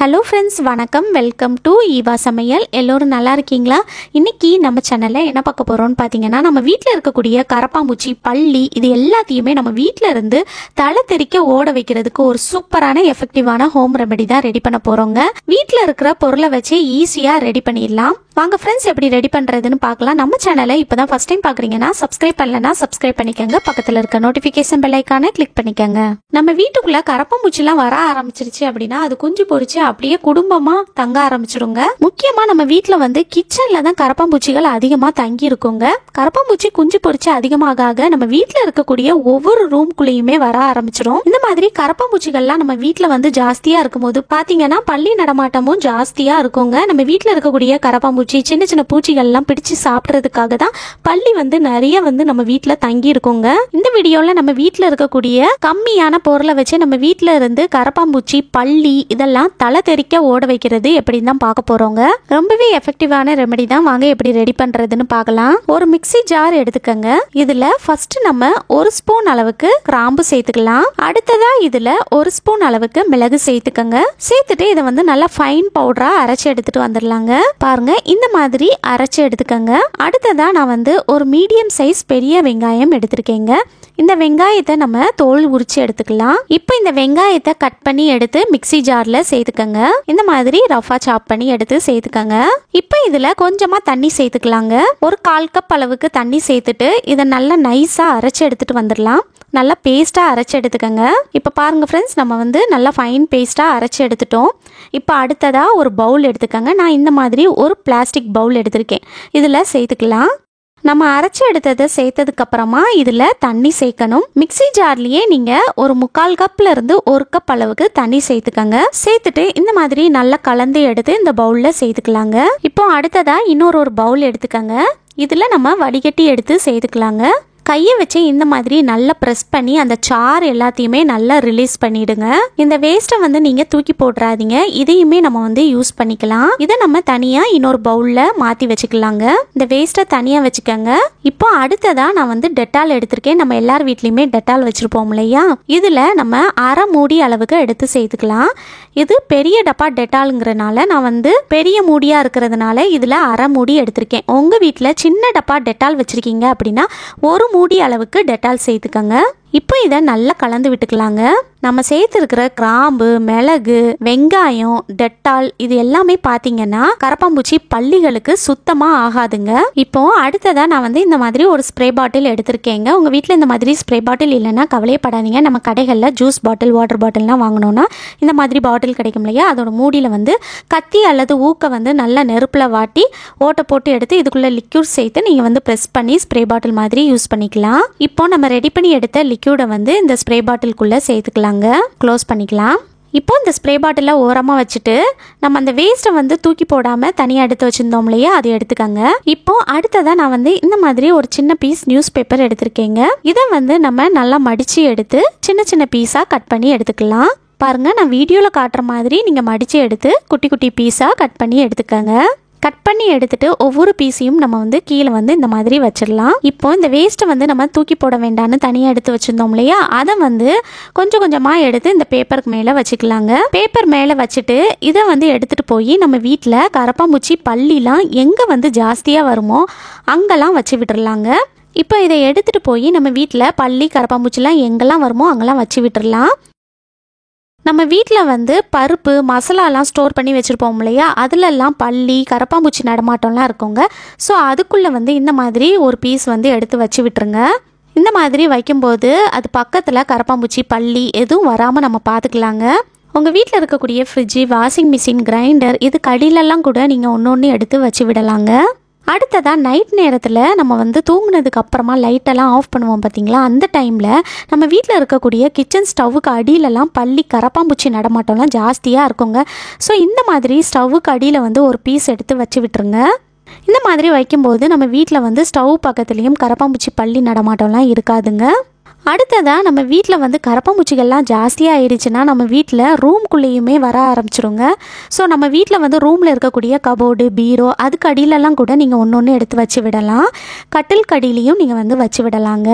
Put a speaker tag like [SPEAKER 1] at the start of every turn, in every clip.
[SPEAKER 1] Hello friends, வணக்கம். Welcome to Eva சமையல். எல்லோரும் நல்லா இருக்கீங்களா? இன்னைக்கு நம்ம சேனலில் என்ன பார்க்க போகிறோம்னு பார்த்தீங்கன்னா, நம்ம வீட்டில் இருக்கக்கூடிய கரப்பாம்பூச்சி, பல்லி இது எல்லாத்தையுமே நம்ம வீட்டில் இருந்து தலை தெறிக்க ஓட வைக்கிறதுக்கு ஒரு சூப்பரான எஃபெக்டிவான ஹோம் ரெமெடி தான் ரெடி பண்ண போகிறோங்க. வீட்டில் இருக்கிற பொருளை வச்சு ஈஸியாக ரெடி பண்ணிடலாம். வாங்க ஃப்ரெண்ட்ஸ், எப்படி ரெடி பண்ணுறதுன்னு பார்க்கலாம். நம்ம சேனலை இப்போ தான் ஃபஸ்ட் டைம் பார்க்குறீங்கன்னா சப்ஸ்கிரைப் பண்ணலன்னா சப்ஸ்கிரைப் பண்ணிக்கோங்க. பக்கத்தில் இருக்க நோட்டிஃபிகேஷன் பெல் ஐக்கானை கிளிக் பண்ணிக்கோங்க. நம்ம வீட்டுக்குள்ளே கரப்பாம்பூச்சிலாம் வர ஆரம்பிச்சிருச்சு அப்படின்னா அது குஞ்சு பொரிச்சு அப்படியே குடும்பமா தங்க ஆரம்பிச்சிடுங்க. முக்கியமா நம்ம வீட்டுல வந்து கிச்சன்ல தான் கரப்பாம்பூச்சிகள் அதிகமா தங்கி இருக்குங்க. கரப்பாம்பூச்சி குஞ்சு பொரிச்சு அதிகமாக நம்ம வீட்டுல இருக்கக்கூடிய ஒவ்வொரு ரூம்குள்ளேயுமே வர ஆரம்பிச்சிடும். இந்த மாதிரி கரப்பாம்பூச்சிகள்லாம் நம்ம வீட்டுல வந்து ஜாஸ்தியா இருக்கும் போது பாத்தீங்கன்னா பல்லி நடமாட்டமும் ஜாஸ்தியா இருக்குங்க. நம்ம வீட்டுல இருக்கக்கூடிய கரப்பாம்பூச்சி சின்ன சின்ன பூச்சிகள் எல்லாம் பிடிச்சு சாப்பிடுறதுக்காக தான் பல்லி வந்து நிறைய வந்து நம்ம வீட்டுல தங்கி இருக்குங்க. இந்த வீடியோல நம்ம வீட்டுல இருக்கக்கூடிய கம்மியான பொருளை வச்சு நம்ம வீட்டுல இருந்து கரப்பாம்பூச்சி, பல்லி இதெல்லாம் தலை தெறிக்க ஓட வைக்கிறது எப்படின்னு தான் பார்க்க போறோங்க. ரொம்பவே எஃபெக்டிவான ரெமெடி தான். வாங்க எப்படி ரெடி பண்றதுன்னு பார்க்கலாம். ஒரு மிக்ஸி ஜார் எடுத்துக்கங்க. இதுல ஃபர்ஸ்ட் நம்ம 1 ஸ்பூன் அளவுக்கு கிராம்பு சேர்த்துக்கலாம். அடுத்ததா இதுல 1 ஸ்பூன் அளவுக்கு மிளகு சேர்த்துக்கங்க. சேர்த்துட்டு இதை வந்து நல்லா ஃபைன் பவுடரா அரைச்சு எடுத்துட்டு வந்துடலாங்க. பாருங்க, இந்த மாதிரி அரைச்சு எடுத்துக்கங்க. அடுத்ததா நான் வந்து ஒரு மீடியம் சைஸ் பெரிய வெங்காயம் எடுத்திருக்கேங்க. இந்த வெங்காயத்தை நம்ம தோல் உரிச்சு எடுத்துக்கலாம். இப்போ இந்த வெங்காயத்தை கட் பண்ணி எடுத்து மிக்ஸி ஜார்ல சேர்த்துக்கங்க. இந்த மாதிரி ரஃபா சாப் பண்ணி எடுத்து சேர்த்துக்கங்க. இப்போ இதுல கொஞ்சமா தண்ணி சேர்த்துக்கலாங்க. ஒரு 1/4 கப் அளவுக்கு தண்ணி சேர்த்துட்டு இதை நல்லா நைஸா அரைச்சு எடுத்துட்டு வந்துடலாம். நல்லா பேஸ்டா அரைச்சு எடுத்துக்கங்க. இப்போ பாருங்க ஃப்ரெண்ட்ஸ், நம்ம வந்து நல்லா ஃபைன் பேஸ்டா அரைச்சு எடுத்துட்டோம். இப்போ அடுத்ததா ஒரு பவுல் எடுத்துக்கங்க. நான் இந்த மாதிரி ஒரு பிளாஸ்டிக் பவுல் எடுத்திருக்கேன். இதுல சேர்த்துக்கலாம். நம்ம அரைச்சி எடுத்ததை சேர்த்ததுக்கு அப்புறமா இதுல தண்ணி சேர்க்கணும். மிக்ஸி ஜார்லயே நீங்க ஒரு 3/4 கப்ல இருந்து 1 கப் அளவுக்கு தண்ணி சேர்த்துக்கங்க. சேர்த்துட்டு இந்த மாதிரி நல்லா கலந்து எடுத்து இந்த பவுல்ல சேர்த்துக்கலாங்க. இப்போ அடுத்ததா இன்னொரு பவுல் எடுத்துக்கங்க. இதுல நம்ம வடிகட்டி எடுத்து சேர்த்துக்கலாங்க. கையை வச்சு இந்த மாதிரி நல்லா ப்ரெஸ் பண்ணி அந்த சாறு எல்லாத்தையுமே நல்லா ரிலீஸ் பண்ணிடுங்க. இந்த வேஸ்ட்டை வந்து நீங்க தூக்கி போட்டுறாதீங்க. இதையுமே நம்ம வந்து யூஸ் பண்ணிக்கலாம். இதை நம்ம தனியா இன்னொரு பவுல்ல மாத்தி வச்சுக்கலாங்க. இந்த வேஸ்ட்டை தனியா வச்சுக்கோங்க. இப்போ அடுத்ததா நான் வந்து டெட்டால் எடுத்திருக்கேன். நம்ம எல்லார் வீட்லயுமே டெட்டால் வச்சிருப்போம் இல்லையா? இதுல நம்ம 1/2 மூடி அளவுக்கு எடுத்து சேர்த்துக்கலாம். இது பெரிய டப்பா டெட்டாலுங்கிறனால நான் வந்து பெரிய மூடியா இருக்கிறதுனால இதுல 1/2 மூடி எடுத்திருக்கேன். உங்க வீட்டுல சின்ன டப்பா டெட்டால் வச்சிருக்கீங்க அப்படின்னா 1 மூடி அளவுக்கு டெட்டால் சேர்த்துக்கங்க. இப்போ இதை நல்லா கலந்து விட்டுக்கலாங்க. நம்ம சேர்த்துருக்கிற கிராம்பு, மிளகு, வெங்காயம், டெட்டால் இது எல்லாமே பார்த்தீங்கன்னா கரப்பாம்பூச்சி, பல்லிகளுக்கு சுத்தமா ஆகாதுங்க. இப்போ அடுத்ததா நான் வந்து இந்த மாதிரி ஒரு ஸ்ப்ரே பாட்டில் எடுத்திருக்கேங்க. உங்க வீட்டில் இந்த மாதிரி ஸ்ப்ரே பாட்டில் இல்லைன்னா கவலையப்படாதீங்க. நம்ம கடைகளில் ஜூஸ் பாட்டில், வாட்டர் பாட்டில்லாம் வாங்கினோன்னா இந்த மாதிரி பாட்டில் கிடைக்கும் இல்லையா? அதோட மூடியில் வந்து கத்தி அல்லது ஊக்க வந்து நல்லா நெருப்பில் வாட்டி ஓட்டை போட்டு எடுத்து இதுக்குள்ள லிக்யூட் சேர்த்து நீங்கள் வந்து ப்ரெஸ் பண்ணி ஸ்ப்ரே பாட்டில் மாதிரி யூஸ் பண்ணிக்கலாம். இப்போ நம்ம ரெடி பண்ணி எடுத்த லிக்யூடை வந்து இந்த ஸ்ப்ரே பாட்டிலுக்குள்ள சேர்த்துக்கலாங்க. க்ளோஸ் பண்ணிக்கலாம். இப்போ இந்த ஸ்ப்ரே பாட்டில ஓரமா வச்சுட்டு நம்ம அந்த வேஸ்ட்டை வந்து தூக்கி போடாம தனியாக எடுத்து வச்சிருந்தோம் இல்லையா? அதை எடுத்துக்கங்க. இப்போ அடுத்ததா நான் வந்து இந்த மாதிரி ஒரு சின்ன பீஸ் நியூஸ் பேப்பர் எடுத்திருக்கேங்க. இதை வந்து நம்ம நல்லா மடிச்சு எடுத்து சின்ன சின்ன பீஸா கட் பண்ணி எடுத்துக்கலாம். பாருங்க, நான் வீடியோல காட்டுற மாதிரி நீங்க மடிச்சு எடுத்து குட்டி குட்டி பீஸா கட் பண்ணி எடுத்துக்கங்க. கட் பண்ணி எடுத்துட்டு ஒவ்வொரு பீஸையும் நம்ம வந்து கீழே வந்து இந்த மாதிரி வச்சிடலாம். இப்போ இந்த வேஸ்ட்டை வந்து நம்ம தூக்கி போட வேண்டாம்னு தனியாக எடுத்து வச்சிருந்தோம் இல்லையா? அதை வந்து கொஞ்சம் கொஞ்சமாக எடுத்து இந்த பேப்பருக்கு மேலே வச்சுக்கலாங்க. பேப்பர் மேலே வச்சுட்டு இதை வந்து எடுத்துட்டு போய் நம்ம வீட்டில் கரப்பாம்பூச்சி, பல்லிலாம் எங்கே வந்து ஜாஸ்தியாக வருமோ அங்கெல்லாம் வச்சு விட்டுறலாங்க. இப்போ இதை எடுத்துட்டு போய் நம்ம வீட்டில் பல்லி, கரப்பாம்பூச்சிலாம் எங்கெல்லாம் வருமோ அங்கெல்லாம் வச்சு விட்டுறலாம். நம்ம வீட்டில் வந்து பருப்பு, மசாலாலாம் ஸ்டோர் பண்ணி வச்சுருப்போம் இல்லையா? அதிலெல்லாம் பல்லி, கரப்பாம்பூச்சி நடமாட்டம்லாம் இருக்குங்க. ஸோ அதுக்குள்ளே வந்து இந்த மாதிரி ஒரு பீஸ் வந்து எடுத்து வச்சு விட்டுருங்க. இந்த மாதிரி வைக்கும்போது அது பக்கத்தில் கரப்பாம்பூச்சி, பல்லி எதுவும் வராமல் நம்ம பார்த்துக்கலாங்க. உங்கள் வீட்டில் இருக்கக்கூடிய ஃப்ரிட்ஜு, வாஷிங் மிஷின், கிரைண்டர் இது கடிலெல்லாம் கூட நீங்கள் ஒன்று எடுத்து வச்சு விடலாங்க. அடுத்ததா நைட் நேரத்தில் நம்ம வந்து தூங்குனதுக்கு அப்புறமா லைட்டெல்லாம் ஆஃப் பண்ணுவோம் பார்த்தீங்களா? அந்த டைமில் நம்ம வீட்டில் இருக்கக்கூடிய கிச்சன் ஸ்டவ்வுக்கு அடியிலலாம் பல்லி, கரப்பாம்பூச்சி நடமாட்டம்லாம் ஜாஸ்தியாக இருக்குங்க. ஸோ இந்த மாதிரி ஸ்டவ்வுக்கு அடியில் வந்து ஒரு பீஸ் எடுத்து வச்சு விட்டுருங்க. இந்த மாதிரி வைக்கும்போது நம்ம வீட்டில் வந்து ஸ்டவ் பக்கத்துலேயும் கரப்பாம்பூச்சி, பல்லி நடமாட்டம்லாம் இருக்காதுங்க. அடுத்ததா நம்ம வீட்டில் வந்து கரப்பாம்பூச்சிகள்லாம் ஜாஸ்தியாக ஆயிடுச்சுன்னா நம்ம வீட்டில் ரூம்குள்ளேயுமே வர ஆரம்பிச்சிருங்க. ஸோ நம்ம வீட்டில் வந்து ரூமில் இருக்கக்கூடிய கபோர்டு, பீரோ அதுக்கு அடியிலலாம் கூட நீங்கள் ஒன்று எடுத்து வச்சு விடலாம். கட்டில் கடியிலையும் நீங்கள் வந்து வச்சு விடலாங்க.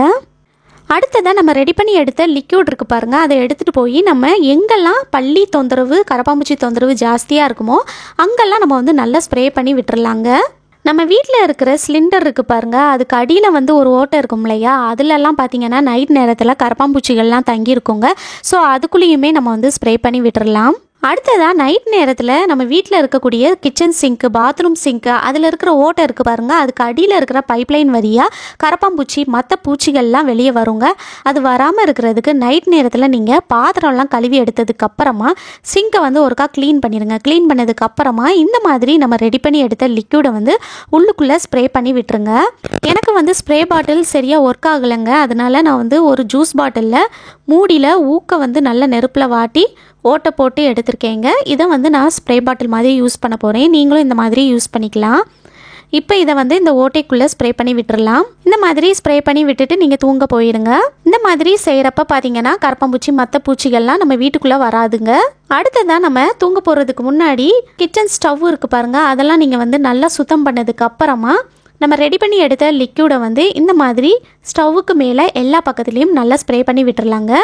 [SPEAKER 1] அடுத்ததாக நம்ம ரெடி பண்ணி எடுத்த லிக்யூட் இருக்குது பாருங்கள், அதை எடுத்துகிட்டு போய் நம்ம எங்கெல்லாம் பல்லி தொந்தரவு கரப்பாம்பூச்சி தொந்தரவு ஜாஸ்தியாக இருக்குமோ அங்கெல்லாம் நம்ம வந்து நல்லா ஸ்ப்ரே பண்ணி விட்டுறலாங்க. நம்ம வீட்டில் இருக்கிற சிலிண்டர் இருக்குது பாருங்கள், அதுக்கு அடியில் வந்து ஒரு ஓட்டை இருக்கும் இல்லையா, அதிலெல்லாம் பார்த்தீங்கன்னா நைட் நேரத்தில் கரப்பாம்பூச்சிகள்லாம் தங்கியிருக்குங்க. ஸோ அதுக்குள்ளேயுமே நம்ம வந்து ஸ்ப்ரே பண்ணி விட்டுறலாம். அடுத்ததாக நைட் நேரத்தில் நம்ம வீட்டில் இருக்கக்கூடிய கிச்சன் சிங்க்கு, பாத்ரூம் சிங்க்கு, அதில் இருக்கிற ஓட்டை இருக்குது பாருங்கள், அதுக்கு அடியில் இருக்கிற பைப்லைன் வழியாக கரப்பாம்பூச்சி மற்ற பூச்சிகள்லாம் வெளியே வருங்க. அது வராமல் இருக்கிறதுக்கு நைட் நேரத்தில் நீங்கள் பாத்திரம்லாம் கழுவி எடுத்ததுக்கப்புறமா சிங்கை வந்து ஒருக்கா க்ளீன் பண்ணிடுங்க. க்ளீன் பண்ணதுக்கப்புறமா இந்த மாதிரி நம்ம ரெடி பண்ணி எடுத்த லிக்யூடை வந்து உள்ளுக்குள்ளே ஸ்ப்ரே பண்ணி விட்டுருங்க. எனக்கு வந்து ஸ்ப்ரே பாட்டில் சரியாக ஒர்க் ஆகலைங்க, அதனால நான் வந்து ஒரு ஜூஸ் பாட்டிலில் மூடியில் ஊக்க வந்து நல்ல நெருப்பில் வாட்டி ஓட்டை போட்டு எடுத்திருக்கேங்க. இதை வந்து நான் ஸ்ப்ரே பாட்டில் மாதிரி யூஸ் பண்ண போகிறேன். நீங்களும் இந்த மாதிரி யூஸ் பண்ணிக்கலாம். இப்போ இதை வந்து இந்த ஓட்டைக்குள்ளே ஸ்ப்ரே பண்ணி விட்டுறலாம். இந்த மாதிரி ஸ்ப்ரே பண்ணி விட்டுட்டு நீங்கள் தூங்க போயிடுங்க. இந்த மாதிரி செய்கிறப்ப பார்த்தீங்கன்னா கரப்பாம்பூச்சி மற்ற பூச்சிகள்லாம் நம்ம வீட்டுக்குள்ளே வராதுங்க. அடுத்ததான் நம்ம தூங்க போகிறதுக்கு முன்னாடி கிச்சன் ஸ்டவ் இருக்குது பாருங்கள், அதெல்லாம் நீங்கள் வந்து நல்லா சுத்தம் பண்ணதுக்கு அப்புறமா நம்ம ரெடி பண்ணி எடுத்த லிக்யூடை வந்து இந்த மாதிரி ஸ்டவ்வுக்கு மேலே எல்லா பக்கத்துலேயும் நல்லா ஸ்ப்ரே பண்ணி விட்டுறலாங்க.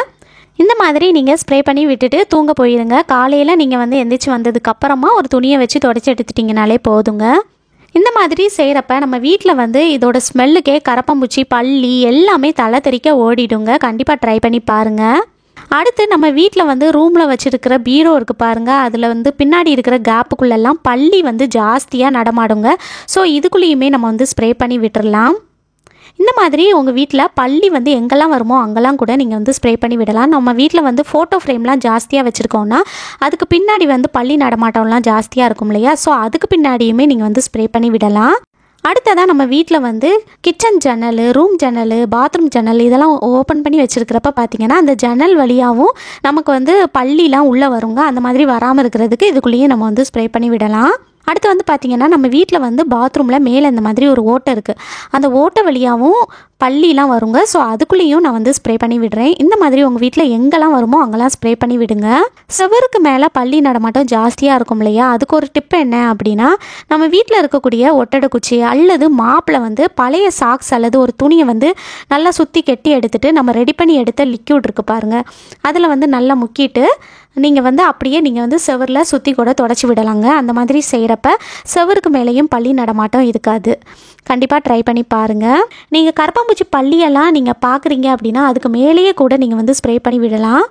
[SPEAKER 1] இந்த மாதிரி நீங்கள் ஸ்ப்ரே பண்ணி விட்டுட்டு தூங்க போயிடுங்க. காலையில் நீங்கள் வந்து எந்திரிச்சு வந்ததுக்கப்புறமா ஒரு துணியை வச்சு தொடச்சி எடுத்துட்டிங்கனாலே போதுங்க. இந்த மாதிரி செய்கிறப்ப நம்ம வீட்டில் வந்து இதோட ஸ்மெல்லுக்கே கரப்பாம்பூச்சி பல்லி எல்லாமே தலை தெறிக்க ஓடிடுங்க. கண்டிப்பாக ட்ரை பண்ணி பாருங்கள். அடுத்து நம்ம வீட்டில் வந்து ரூமில் வச்சுருக்கிற பீரோ இருக்குது பாருங்கள், அதில் வந்து பின்னாடி இருக்கிற கேப்புக்குள்ளெல்லாம் பல்லி வந்து ஜாஸ்தியாக நடமாடுங்க. ஸோ இதுக்குள்ளேயுமே நம்ம வந்து ஸ்ப்ரே பண்ணி விட்டுறலாம். இந்த மாதிரி உங்கள் வீட்டில் பல்லி வந்து எங்கெல்லாம் வருமோ அங்கெல்லாம் கூட நீங்கள் வந்து ஸ்ப்ரே பண்ணி விடலாம். நம்ம வீட்டில் வந்து ஃபோட்டோ ஃப்ரேம்லாம் ஜாஸ்தியாக வச்சுருக்கோன்னா அதுக்கு பின்னாடி வந்து பல்லி நடமாட்டம்லாம் ஜாஸ்தியாக இருக்கும் இல்லையா, ஸோ அதுக்கு பின்னாடியுமே நீங்கள் வந்து ஸ்ப்ரே பண்ணி விடலாம். அடுத்ததாக நம்ம வீட்டில் வந்து கிச்சன் ஜன்னல், ரூம் ஜன்னல், பாத்ரூம் ஜன்னல் இதெல்லாம் ஓப்பன் பண்ணி வச்சுருக்கிறப்ப பார்த்தீங்கன்னா அந்த ஜன்னல் வழியாகவும் நமக்கு வந்து பல்லிலாம் உள்ளே வருங்க. அந்த மாதிரி வராமல் இருக்கிறதுக்கு இதுக்குள்ளேயே நம்ம வந்து ஸ்ப்ரே பண்ணி விடலாம். அடுத்து வந்து பார்த்திங்கன்னா நம்ம வீட்டில் வந்து பாத்ரூமில் மேலே இந்த மாதிரி ஒரு ஓட்டை இருக்குது, அந்த ஓட்டை வழியாகவும் பல்லிலாம் வருங்க. ஸோ அதுக்குள்ளேயும் நான் வந்து ஸ்ப்ரே பண்ணி விடுறேன். இந்த மாதிரி உங்கள் வீட்டில் எங்கெல்லாம் வருமோ அங்கெல்லாம் ஸ்ப்ரே பண்ணி விடுங்க. சுவருக்கு மேலே பல்லி நடமாட்டம் ஜாஸ்தியாக இருக்கும் இல்லையா, அதுக்கு ஒரு டிப் என்ன அப்படின்னா, நம்ம வீட்டில் இருக்கக்கூடிய ஒட்டடை குச்சி அல்லது மாப்பில் வந்து பழைய சாக்ஸ் அல்லது ஒரு துணியை வந்து நல்லா சுற்றி கெட்டி எடுத்துகிட்டு நம்ம ரெடி பண்ணி எடுத்த லிக்யூட் இருக்குது பாருங்கள், அதில் வந்து நல்லா முக்கிட்டு நீங்கள் வந்து அப்படியே நீங்கள் வந்து செவரில் சுற்றி கூட தொடச்சி விடலாங்க. அந்த மாதிரி செய்கிறப்ப செவருக்கு மேலேயும் பல்லி நடமாட்டம் இருக்காது. கண்டிப்பாக ட்ரை பண்ணி பாருங்கள். நீங்கள் கரப்பாம்பூச்சி பல்லியெல்லாம் நீங்கள் பார்க்குறீங்க அப்படின்னா அதுக்கு மேலேயே கூட நீங்கள் வந்து ஸ்ப்ரே பண்ணி விடலாம்.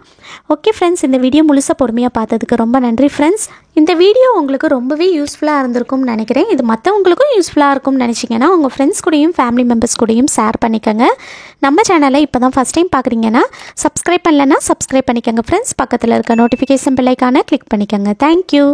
[SPEAKER 1] ஓகே ஃப்ரெண்ட்ஸ், இந்த வீடியோ முழுசாக பொறுமையாக பார்த்ததுக்கு ரொம்ப நன்றி ஃப்ரெண்ட்ஸ். இந்த வீடியோ உங்களுக்கு ரொம்பவே யூஸ்ஃபுல்லாக இருந்திருக்கும்னு நினைக்கிறேன். இது மற்றவங்களுக்கும் யூஸ்ஃபுல்லாக இருக்கும்னு நினச்சிங்கன்னா உங்கள் ஃப்ரெண்ட்ஸ் கூடயும் ஃபேமிலி மெம்பர்ஸ் கூடயும் ஷேர் பண்ணிக்கோங்க. நம்ம சேனலை இப்போ தான் ஃபஸ்ட் டைம் பார்க்குறீங்கன்னா சப்ஸ்கிரைப் பண்ணலைன்னா சப்ஸ்கிரைப் பண்ணிக்கோங்க ஃப்ரெண்ட்ஸ். பக்கத்தில் இருக்க நோட்டிஃபிகேஷன் பெல் ஐகானை கிளிக் பண்ணிக்கோங்க. தேங்க்யூ.